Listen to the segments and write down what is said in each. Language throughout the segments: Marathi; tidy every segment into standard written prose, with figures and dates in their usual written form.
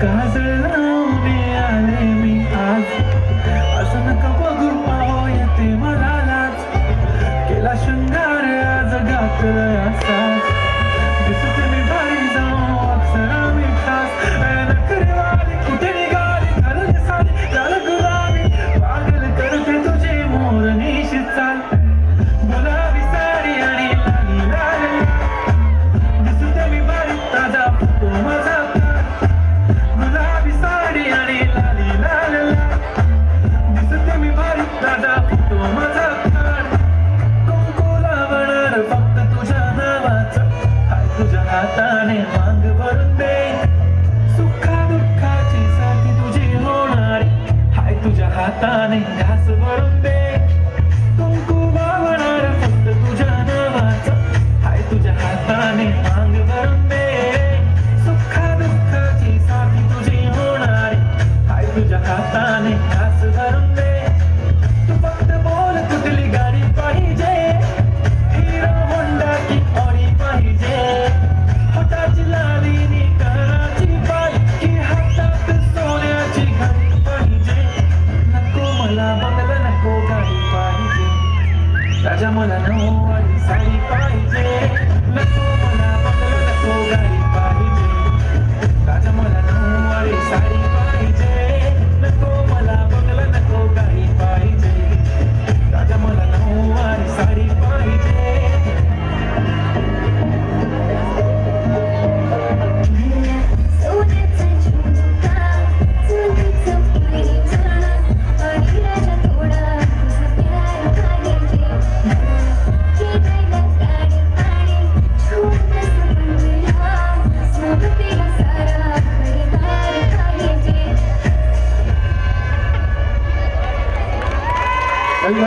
काजळ लावून आले मी आज, असं नका बघू पाहो येते मला लाज. केला शृंगार आज घातलं असाच, दिसते मी भारी जाऊ अप्सरा मी खास. नखरेवाली कुठे निघाली घालून साडी लाल गुलाबी, पागल करते तुझे मोरनीशी चाल. गुलाबी साडी आणि लाली लाल, दिसते मी भारी ताजा फोटो माझा काढ. गुलाबी साडी आणि लाली लाल, दिसते मी भारी ताजा फोटो माझा काढ. कुंकू लावणार फक्त तुझ्या नावाचं, हाय तुझ्या हाताने मांग भरून दे. सुखा दुःखाची साथी तुझी होणारी, हाय तुझ्या हाताने घास भरून दे. कुंकू लावणार फक्त तुझ्या नावाचं, हाय तुझ्या हाताने मांग भरून दे. सुखा दुःखाची साथी तुझी होणारी, हाय तुझ्या हाताने घास भरून दे. तू फक्त बोल कुठली गाडी पाहिजे, हिरो होंडा की ऑडी पाहिजे. हाताची लाली नी कानाची बाई, की हातात सोन्याची घडी पाहिजे. नको मला बंगला नको गाडी पाहिजे, राजा मला नऊवारी साडी पाहिजे. नको मला बंगला नको गाडी पाहिजे, राजा मला नऊवारी साडी पाहिजे. नको मला बंगला नको गाडी पाहिजे, राजा मला नऊवारी साडी पाहिजे.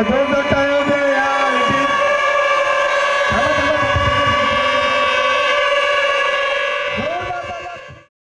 जोरदार टाळ्या द्या.